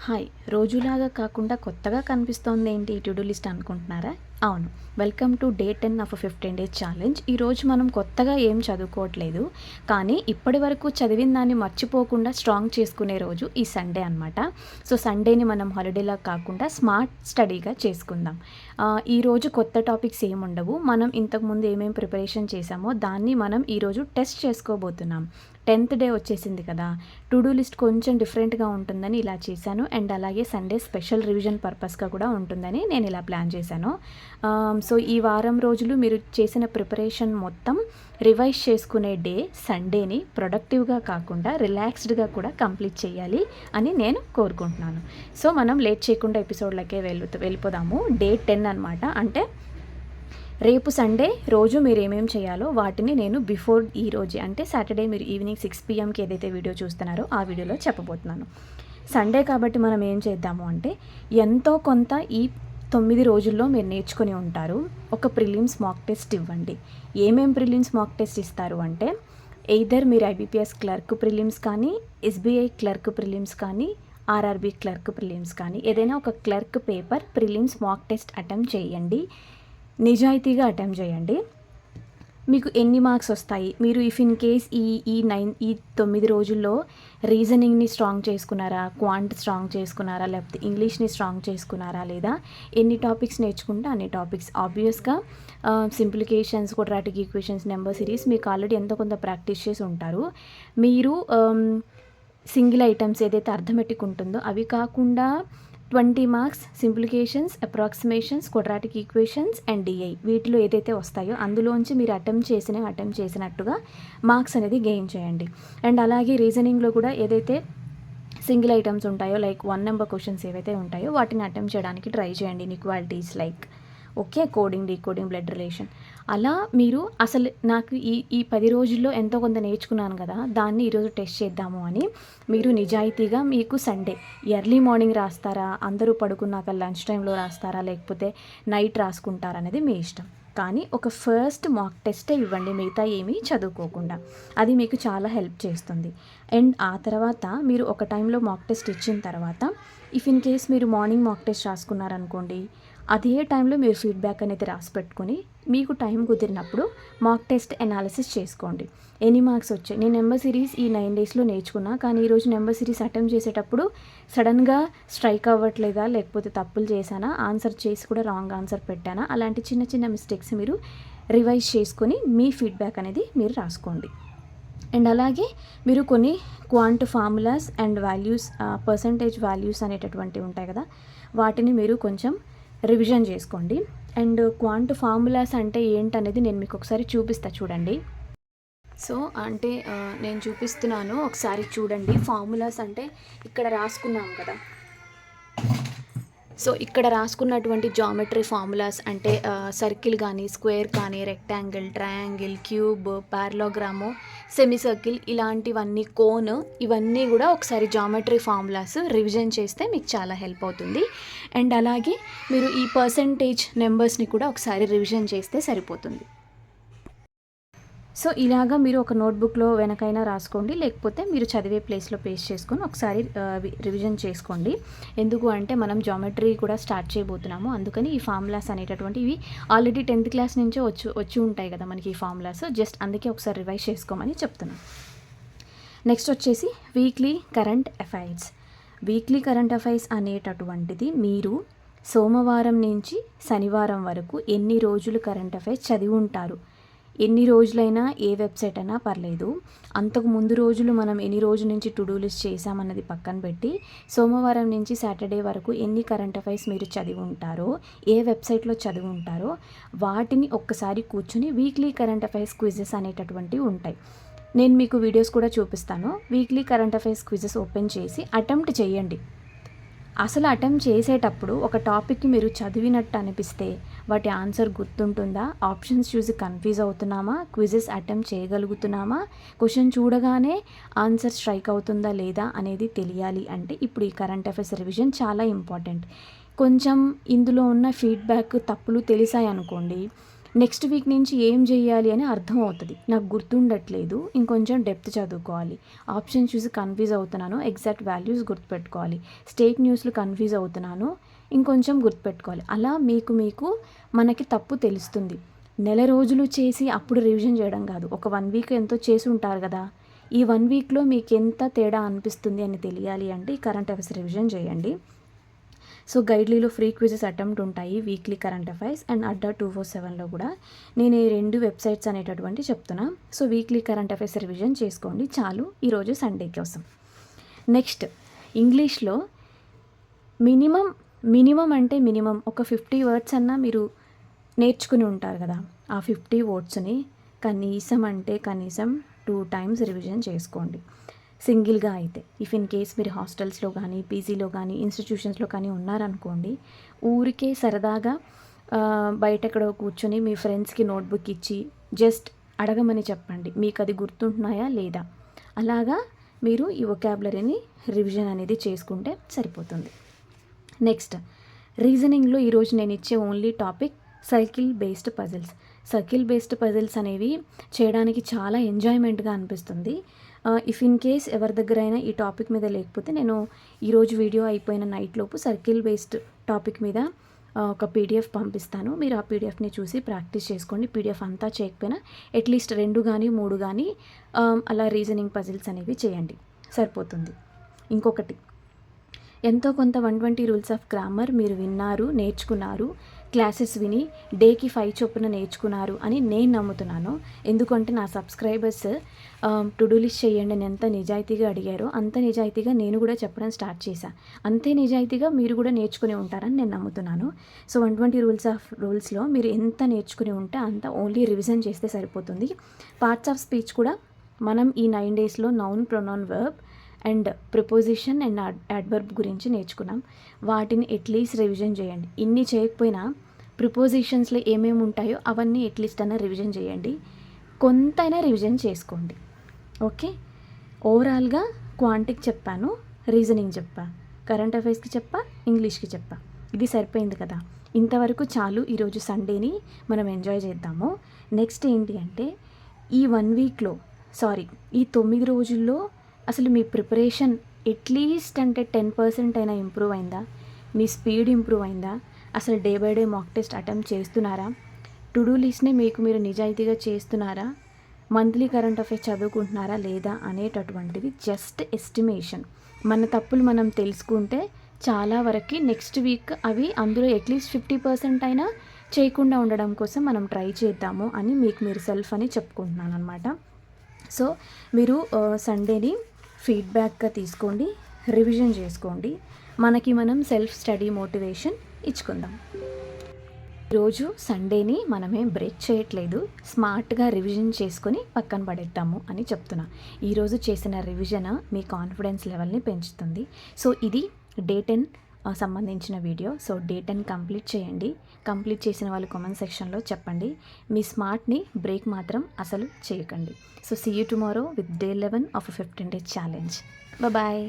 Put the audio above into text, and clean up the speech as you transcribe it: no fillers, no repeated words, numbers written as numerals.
Hi! రోజులాగా కాకుండా కొత్తగా కనిపిస్తోందేంటి ఈ టు డూ లిస్ట్ అనుకుంటున్నారా? అవును. Welcome to day 10 of 15 days challenge. ఈరోజు మనం కొత్తగా ఏం చదువుకోవట్లేదు. కానీ ఇప్పటివరకు చదివిన దాన్ని మర్చిపోకుండా స్ట్రాంగ్ చేసుకునే రోజు ఈ సండే అనమాట. సో, సండేని మనం హాలిడేలా కాకుండా స్మార్ట్ స్టడీగా చేసుకుందాం. ఈరోజు కొత్త టాపిక్స్ ఏముండవు. మనం ఇంతకుముందు ఏమేం ప్రిపరేషన్ చేశామో దాన్ని మనం ఈరోజు టెస్ట్ చేసుకోబోతున్నాం. 10th డే వచ్చేసింది కదా! టు డూ లిస్ట్ కొంచెం డిఫరెంట్‌గా ఉంటుందని ఇలా చేశాను. అండ్ అలాగే సండే స్పెషల్ రివిజన్ పర్పస్‌గా కూడా ఉంటుందని నేను ఇలా ప్లాన్ చేశాను. సో, ఈ వారం రోజులు మీరు చేసిన ప్రిపరేషన్ మొత్తం రివైజ్ చేసుకునే డే సండేని ప్రొడక్టివ్‌గా కాకుండా రిలాక్స్డ్‌గా కూడా కంప్లీట్ చేయాలి అని నేను కోరుకుంటున్నాను. సో, మనం లేట్ చేయకుండా ఎపిసోడ్‌లకే వెళ్ళిపోదాము. డే 10 అనమాట. అంటే రేపు సండే రోజు మీరు ఏమేం చేయాలో వాటిని నేను బిఫోర్ ఈ రోజే అంటే సాటర్డే మీరు ఈవినింగ్ 6 PMకి ఏదైతే వీడియో చూస్తున్నారో ఆ వీడియోలో చెప్పబోతున్నాను. సండే కాబట్టి మనం ఏం చేద్దాము అంటే ఎంతో కొంత ఈ 9 రోజుల్లో మీరు నేర్చుకొని ఉంటారు. ఒక ప్రిలిమ్స్ మాక్ టెస్ట్ ఇవ్వండి. ఏమేం ప్రిలిమ్స్ మాక్ టెస్ట్ ఇస్తారు అంటే ఎయిదర్ మీరు IBPS క్లర్క్ ప్రిలిమ్స్ కానీ, SBI క్లర్క్ ప్రిలిమ్స్ కానీ, RRB క్లర్క్ ప్రిలిమ్స్ కానీ ఏదైనా ఒక clerk paper prelims mock test attempt చేయండి. నిజాయితీగా అటెంప్ట్ చేయండి. మీకు ఎన్ని మార్క్స్ వస్తాయి, మీరు ఇఫ్ ఇన్ కేస్ ఈ 9 రోజుల్లో రీజనింగ్ని స్ట్రాంగ్ చేసుకున్నారా, క్వాంట్ స్ట్రాంగ్ చేసుకున్నారా, లేకపోతే ఇంగ్లీష్ని స్ట్రాంగ్ చేసుకున్నారా, లేదా ఎన్ని టాపిక్స్ నేర్చుకుంటే అన్ని టాపిక్స్. ఆబ్వియస్గా సింప్లికేషన్స్, క్వాడ్రాటిక్ ఈక్వేషన్స్, నెంబర్ సిరీస్ మీకు ఆల్రెడీ ఎంతో కొంత ప్రాక్టీస్ చేసి ఉంటారు. మీరు సింగిల్ ఐటమ్స్ ఏదైతే అర్థమెటిక్ ఉంటుందో అవి కాకుండా 20 marks simplifications, approximations, quadratic equations and DI వీటిలో ఏదైతే వస్తాయో అందులోంచి మీరు అటెంప్ట్ చేసినట్టుగా మార్క్స్ అనేది గెయిన్ చేయండి. అండ్ అలాగే రీజనింగ్లో కూడా ఏదైతే సింగిల్ ఐటమ్స్ ఉంటాయో లైక్ 1 నెంబర్ క్వశ్చన్స్ ఏవైతే ఉంటాయో వాటిని అటెంప్ట్ చేయడానికి ట్రై చేయండి. Inequalities like coding, decoding, blood relation. అలా మీరు అసలు నాకు ఈ 10 రోజుల్లో ఎంతో కొంత నేర్చుకున్నాను కదా, దాన్ని ఈరోజు టెస్ట్ చేద్దాము అని మీరు నిజాయితీగా మీకు సండే ఎర్లీ మార్నింగ్ రాస్తారా, అందరూ పడుకున్నాక లంచ్ టైంలో రాస్తారా, లేకపోతే నైట్ రాసుకుంటారా అనేది మీ ఇష్టం. కానీ ఒక ఫస్ట్ మాక్ టెస్టే ఇవ్వండి, మిగతా ఏమీ చదువుకోకుండా. అది మీకు చాలా హెల్ప్ చేస్తుంది. అండ్ ఆ తర్వాత మీరు ఒక టైంలో మాక్ టెస్ట్ ఇచ్చిన తర్వాత ఇఫ్ ఇన్ కేస్ మీరు మార్నింగ్ మాక్ టెస్ట్ రాసుకున్నారనుకోండి, అదే టైంలో మీరు ఫీడ్బ్యాక్ అనేది రాసి పెట్టుకుని మీకు టైం కుదిరినప్పుడు మాక్ టెస్ట్ అనాలిసిస్ చేసుకోండి. ఎన్ని మార్క్స్ వచ్చాయి. నేను నెంబర్ సిరీస్ ఈ 9 డేస్లో నేర్చుకున్నా, కానీ ఈరోజు నెంబర్ సిరీస్ అటెంప్ట్ చేసేటప్పుడు సడన్గా స్ట్రైక్ అవ్వట్లేదా, లేకపోతే తప్పులు చేశానా, ఆన్సర్ చేసి కూడా రాంగ్ ఆన్సర్ పెట్టానా, అలాంటి చిన్న చిన్న మిస్టేక్స్ మీరు రివైజ్ చేసుకొని మీ ఫీడ్బ్యాక్ అనేది మీరు రాసుకోండి. అండ్ అలాగే మీరు కొన్ని quant formulas and values, percentage values అనేటటువంటివి ఉంటాయి కదా, వాటిని మీరు కొంచెం రివిజన్ చేసుకోండి. అండ్ క్వాంట్ ఫార్ములాస్ అంటే ఏంటనేది నేను మీకు ఒకసారి చూపిస్తా చూడండి. సో అంటే నేను చూపిస్తున్నాను, ఒకసారి చూడండి. ఫార్ములాస్ అంటే ఇక్కడ రాసుకున్నాం కదా, సో ఇక్కడ రాసుకున్నటువంటి జామెట్రీ ఫార్ములాస్ అంటే సర్కిల్ కానీ, స్క్వేర్ కానీ, rectangle, triangle, cube, parallelogram, semi circle, ఇలాంటివన్నీ, కోన్, ఇవన్నీ కూడా ఒకసారి జామెట్రీ ఫార్ములాస్ రివిజన్ చేస్తే మీకు చాలా హెల్ప్ అవుతుంది. అండ్ అలాగే మీరు ఈ పర్సంటేజ్ నెంబర్స్ని కూడా ఒకసారి రివిజన్ చేస్తే సరిపోతుంది. సో ఇలాగా మీరు ఒక నోట్బుక్లో వెనకైనా రాసుకోండి, లేకపోతే మీరు చదివే ప్లేస్లో పేస్ట్ చేసుకొని ఒకసారి రివిజన్ చేసుకోండి. ఎందుకు అంటే మనం జామెట్రీ కూడా స్టార్ట్ చేయబోతున్నాము, అందుకని ఈ ఫార్ములాస్ అనేటటువంటి ఇవి ఆల్రెడీ 10th క్లాస్ నుంచే వచ్చి ఉంటాయి కదా మనకి ఈ ఫార్ములాస్, జస్ట్ అందుకే ఒకసారి రివైజ్ చేసుకోమని చెప్తున్నాను. నెక్స్ట్ వచ్చేసి weekly current affairs. Weekly current affairs అనేటటువంటిది మీరు సోమవారం నుంచి శనివారం వరకు ఎన్ని రోజులు కరెంట్ అఫైర్స్ చదివి ఉంటారు. ఎన్ని రోజులైనా ఏ వెబ్సైట్ అయినా పర్లేదు. అంతకు ముందు రోజులు మనం ఎన్ని రోజుల నుంచి టు డూ లిస్ట్ చేసామన్నది పక్కన పెట్టి సోమవారం నుంచి సాటర్డే వరకు ఎన్ని కరెంట్ అఫైర్స్ మీరు చదివి ఉంటారో, ఏ వెబ్సైట్లో చదివి ఉంటారో వాటిని ఒక్కసారి కూర్చుని వీక్లీ కరెంట్ అఫైర్స్ క్విజెస్ అనేటటువంటివి ఉంటాయి. నేను మీకు వీడియోస్ కూడా చూపిస్తాను. Weekly current affairs quizzes open చేసి అటెంప్ట్ చేయండి. అసలు అటెంప్ట్ చేసేటప్పుడు ఒక టాపిక్కి మీరు చదివినట్టు అనిపిస్తే వాటి ఆన్సర్ గుర్తుంటుందా, ఆప్షన్స్ చూసి కన్ఫ్యూజ్ అవుతున్నామా, క్విజెస్ అటెంప్ట్ చేయగలుగుతున్నామా, క్వశ్చన్ చూడగానే ఆన్సర్ స్ట్రైక్ అవుతుందా లేదా అనేది తెలియాలి అంటే ఇప్పుడు ఈ కరెంట్ అఫైర్స్ రివిజన్ చాలా ఇంపార్టెంట్. కొంచెం ఇందులో ఉన్న ఫీడ్బ్యాక్ తప్పులు తెలిసాయి అనుకోండి, నెక్స్ట్ వీక్ నుంచి ఏం చేయాలి అని అర్థం అవుతుంది. నాకు గుర్తుండట్లేదు, ఇంకొంచెం డెప్త్ చదువుకోవాలి, ఆప్షన్ చూసి కన్ఫ్యూజ్ అవుతున్నాను, ఎగ్జాక్ట్ వాల్యూస్ గుర్తుపెట్టుకోవాలి, స్టేట్ న్యూస్లు కన్ఫ్యూజ్ అవుతున్నాను, ఇంకొంచెం గుర్తుపెట్టుకోవాలి. అలా మీకు మనకి తప్పు తెలుస్తుంది. నెల రోజులు చేసి అప్పుడు రివిజన్ చేయడం కాదు. ఒక 1 వీక్ ఎంతో చేసి ఉంటారు కదా, ఈ 1 వీక్లో మీకు ఎంత తేడా అనిపిస్తుంది అని తెలియాలి అంటే ఈ కరెంట్ అఫైర్స్ రివిజన్ చేయండి. సో గైడ్లీలో ఫ్రీ క్విజెస్ అటెంప్ట్ ఉంటాయి, వీక్లీ కరెంట్ అఫైర్స్ అండ్ అడ్డా 247లో కూడా. నేను ఈ 2 వెబ్సైట్స్ అనేటటువంటి చెప్తున్నా. So weekly current affairs revision చేసుకోండి చాలు ఈరోజు సండే కోసం. నెక్స్ట్ ఇంగ్లీష్లో మినిమం అంటే మినిమం ఒక 50 వర్డ్స్ అన్నా మీరు నేర్చుకుని ఉంటారు కదా. ఆ 50 వర్డ్స్ని కనీసం 2 టైమ్స్ రివిజన్ చేసుకోండి సింగిల్గా అయితే. ఇఫ్ ఇన్ కేస్ మీరు హాస్టల్స్లో కానీ పీజీలో కానీ ఇన్స్టిట్యూషన్స్లో కానీ ఉన్నారనుకోండి, ఊరికే సరదాగా బయట ఎక్కడో కూర్చొని మీ ఫ్రెండ్స్కి నోట్బుక్ ఇచ్చి జస్ట్ అడగమని చెప్పండి, మీకు అది గుర్తుంటున్నాయా లేదా. అలాగా మీరు ఈ వొకాబులరీని రివిజన్ అనేది చేసుకుంటే సరిపోతుంది. నెక్స్ట్ రీజనింగ్లో ఈరోజు నేను ఇచ్చే only topic circle based puzzles అనేవి చేయడానికి చాలా ఎంజాయ్మెంట్గా అనిపిస్తుంది. ఇఫ్ ఇన్ కేస్ ఎవరి దగ్గరైనా ఈ టాపిక్ మీద లేకపోతే నేను ఈరోజు వీడియో అయిపోయిన నైట్లోపు సర్కిల్ బేస్డ్ టాపిక్ మీద ఒక పీడిఎఫ్ పంపిస్తాను. మీరు ఆ పీడిఎఫ్ని చూసి ప్రాక్టీస్ చేసుకోండి. పీడిఎఫ్ అంతా చేయకపోయినా అట్లీస్ట్ 2 కానీ 3 కానీ అలా రీజనింగ్ పజిల్స్ అనేవి చేయండి, సరిపోతుంది. ఇంకొకటి, ఎంతో కొంత 120 రూల్స్ ఆఫ్ గ్రామర్ మీరు విన్నారు, నేర్చుకున్నారు, క్లాసెస్ విని డేకి 5 చొప్పున నేర్చుకున్నారు అని నేను నమ్ముతున్నాను. ఎందుకంటే నా సబ్స్క్రైబర్స్ టు డూ లిస్ట్ చేయండి అని ఎంత నిజాయితీగా అడిగారో అంత నిజాయితీగా నేను కూడా చెప్పడం స్టార్ట్ చేశాను. అంతే నిజాయితీగా మీరు కూడా నేర్చుకుని ఉంటారని నేను నమ్ముతున్నాను. సో 120 రూల్స్లో మీరు ఎంత నేర్చుకుని ఉంటే అంత ఓన్లీ రివిజన్ చేస్తే సరిపోతుంది. పార్ట్స్ ఆఫ్ స్పీచ్ కూడా మనం ఈ 9 డేస్లో noun, pronoun, verb and preposition and adverb గురించి నేర్చుకున్నాం. వాటిని అట్లీస్ట్ రివిజన్ చేయండి. ఇన్ని చేయకపోయినా ప్రిపోజిషన్స్లో ఏమేమి ఉంటాయో అవన్నీ అట్లీస్ట్ అయినా రివిజన్ చేయండి, కొంతైనా రివిజన్ చేసుకోండి. ఓకే, ఓవరాల్గా క్వాంటికి చెప్పాను, రీజనింగ్ చెప్పా, కరెంట్ అఫైర్స్కి చెప్పా, ఇంగ్లీష్కి చెప్పా. ఇది సరిపోయింది కదా, ఇంతవరకు చాలు. ఈరోజు సండేని మనం ఎంజాయ్ చేద్దాము. నెక్స్ట్ ఏంటి అంటే ఈ 1 వీక్లో ఈ 9 రోజుల్లో అసలు మీ ప్రిపరేషన్ అట్లీస్ట్ అంటే 10% అయినా ఇంప్రూవ్ అయిందా? మీ స్పీడ్ ఇంప్రూవ్ అయిందా? అసలు day by day mock test attempt చేస్తున్నారా? టు డూ లిస్ట్ని మీరు నిజాయితీగా చేస్తున్నారా? మంత్లీ కరెంట్ అఫైర్స్ చదువుకుంటున్నారా లేదా అనేటటువంటిది జస్ట్ ఎస్టిమేషన్. మన తప్పులు మనం తెలుసుకుంటే చాలా వరకు నెక్స్ట్ వీక్ అవి అందులో అట్లీస్ట్ 50% అయినా చేయకుండా ఉండడం కోసం మనం ట్రై చేద్దాము అని మీరు సెల్ఫ్ అని చెప్పుకుంటున్నాను అనమాట. సో మీరు సండేని ఫీడ్బ్యాక్గా తీసుకోండి, రివిజన్ చేసుకోండి, మనం సెల్ఫ్ స్టడీ మోటివేషన్ ఇచ్చుకుందాం. ఈరోజు సండేని మనమేం బ్రేక్ చేయట్లేదు, స్మార్ట్గా రివిజన్ చేసుకొని పక్కన పడేద్దాము అని చెప్తున్నా. ఈరోజు చేసిన రివిజన్ మీ కాన్ఫిడెన్స్ లెవెల్ని పెంచుతుంది. సో ఇది డే 10 సంబంధించిన వీడియో. సో డే 10 కంప్లీట్ చేయండి. కంప్లీట్ చేసిన వాళ్ళు కామెంట్ సెక్షన్లో చెప్పండి. మీ స్మార్ట్ని బ్రేక్ మాత్రం అసలు చేయకండి. So see you tomorrow with day 11 of 15 days challenge. Bye.